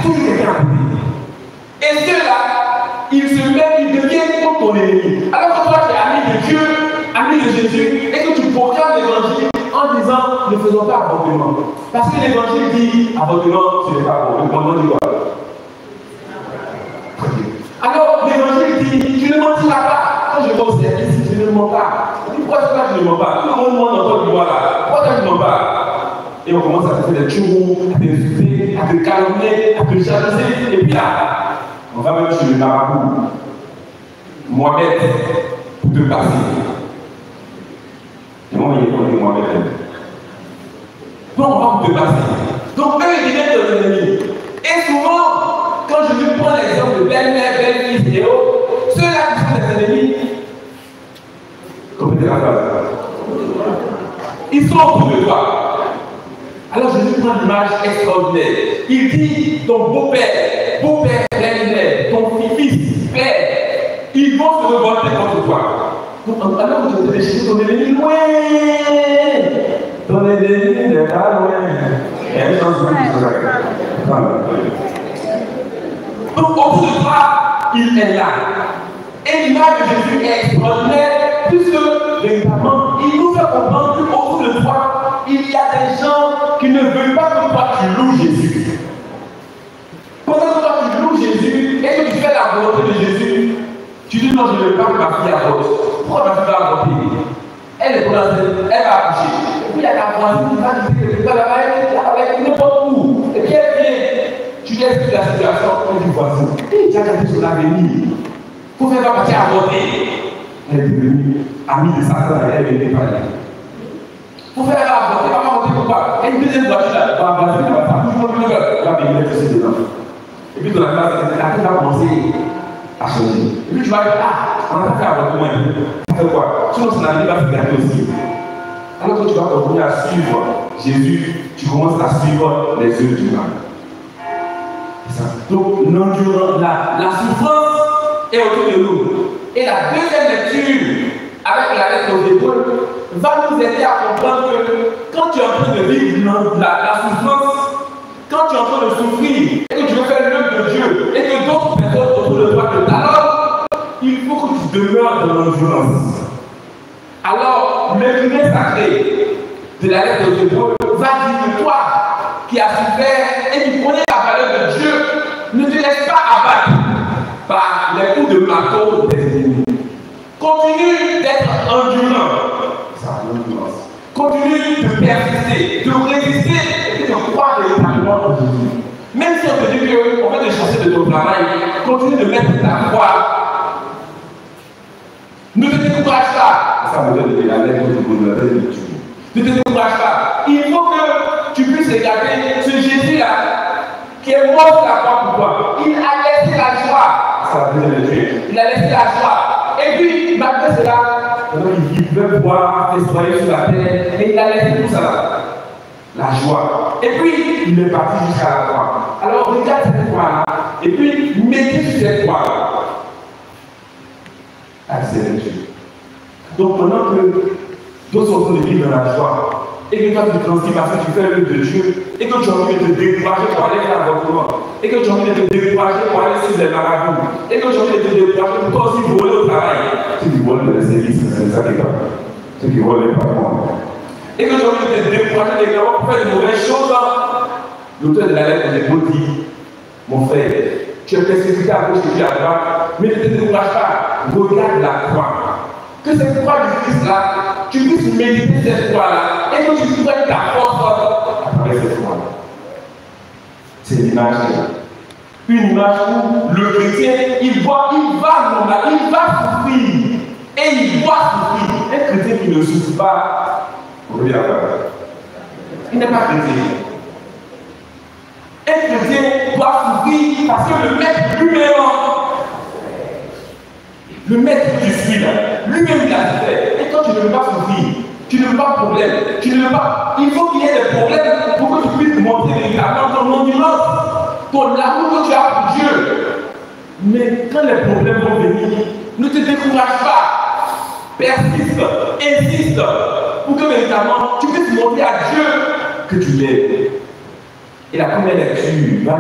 toujours quelqu'un à côté. Et ceux-là, ils deviennent comme ton ennemi. Alors que toi, tu es ami de Dieu, ami de Jésus, et que tu proclames l'évangile en disant ne faisons pas avortement. Parce que l'évangile dit avortement, ce n'est pas bon. Le commandement dit quoi? Alors l'évangile dit tu ne mentiras pas. Quand je vais au service, je ne mens pas. Pourquoi je ne mens pas? Tout le monde ment dans ton là. Pourquoi tu ne mens pas? Et on commence à te faire des choux, à t'insulter, à te calmer, à te jalouser. Et puis là, on va même chez le marabout, Mohamed, pour te passer. Et moi, il est connu Mohamed. Donc, on va te passer. Donc, eux, ils deviennent de l'ennemi. Et souvent, quand je lui prends l'exemple de belle-mère, belle-fils et autres, ceux-là qui sont des ennemis, comprenez la phrase. Ils sont autour de toi. Alors je lui prends l'image extraordinaire. Il dit ton beau-père, belle-mère, ton fils, père, ils vont se revolter contre toi. Donc, alors que tu te déchires ton ennemi loin. Ton ennemi n'est pas loin. Il y a une chose qui donc autour de toi, il est là. Et l'image de Jésus est extraordinaire, puisque véritablement, il nous fait comprendre qu'autour de toi, il y a des gens qui ne veulent pas que toi tu loues Jésus. Pendant que toi tu loues Jésus et que tu fais la volonté de Jésus, tu dis non, je ne veux pas que ma fille avorte. Pourquoi ma fille va avorter? Elle est potentielle, elle va accoucher. Et puis il y a ta voisine qui va dire que là-bas, elle est n'importe où. Et puis elle vient. Tu lui expliques la situation comme du voisin. Et tu as regardé sur l'avenir. Il faut faire pas partir avorter. Elle est devenue amie de Satan et elle est venue parler. Il faut faire avorter, pas avorter pourquoi? Et une deuxième voiture là, va avancer, elle va faire toujours le cœur. Elle va venir mettre ses dedans. Et puis dans la classe, la tête va commencer à changer. Et puis tu vas dire, ah, on a fait avortement. Ça fait quoi? Sinon son avenir va se gâter aussi. Alors que tu vas continuer à suivre Jésus, tu commences à suivre les œuvres du mal. Donc, la souffrance est autour de nous. Et la deuxième lecture, avec la lettre aux Hébreux, va nous aider à comprendre que quand tu es en train de vivre la souffrance, quand tu es en train de souffrir, et que tu veux faire l'œuvre de Dieu, et que d'autres personnes autour de toi te talonnent, il faut que tu demeures dans l'endurance. Alors, le livre sacré de la lettre aux Hébreux va dire que toi, qui as souffert et qui connais la valeur de Dieu, ne te laisse pas abattre par les coups de marteau des ennemis. Continue d'être endurant. Continue de persister, de résister et de croire véritablement en Jésus. Même si on te dit qu'on va te chasser de ton travail, continue de mettre ta foi. Ne te décourage pas. Ça me donne la lettre de la lecture. Ne te décourage pas. Il faut que tu puisses regarder ce Jésus-là qui est mort sur la croix pour toi. Il a laissé la joie. Il a laissé la joie. Et puis, malgré cela, il veut pouvoir s'essoyer sur la terre. Et il a laissé tout ça là. La joie. Et puis, il est parti jusqu'à la croix. Alors, regarde cette croix-là. Et puis, mettez sur cette croix-là. Accélérez Dieu. Donc, pendant que d'autres sont en train de vivre dans la joie, et que toi tu te tranquilles parce que tu fais l'œuvre de Dieu, et que tu as envie de te décourager pour aller faire l'avortement, et que tu as envie de te décourager pour aller sur les marabouts, et que tu as envie de te décourager pour toi aussi voler au travail. Ceux qui volent dans les services, c'est ça qui est grave. Ceux qui volent les patrons. Et que tu as envie de te décourager également pour faire de mauvaises choses. L'auteur de la lettre des Hébreux dit, mon frère, tu es persécuté à gauche et puis à droite, mais ne te décourage pas, regarde la croix. Que cette croix du Christ là, tu puisses méditer cette croix là et que tu prennes ta force à travers cette croix. C'est l'image. Une image où le chrétien, il va souffrir. Et il doit souffrir. Un chrétien qui ne souffre pas, on revient à ça. Il n'est pas chrétien. Un chrétien doit souffrir parce que le maître lui-même, le maître que tu suis là, lui-même il a fait. Et toi tu ne veux pas souffrir, tu ne veux pas de problème, tu ne veux pas. Il faut qu'il y ait des problèmes pour que tu puisses montrer véritablement ton endurance, ton amour que tu as pour Dieu. Mais quand les problèmes vont venir, ne te décourage pas. Persiste, insiste, pour que véritablement tu puisses montrer à Dieu que tu l'aimes. Et la première lecture va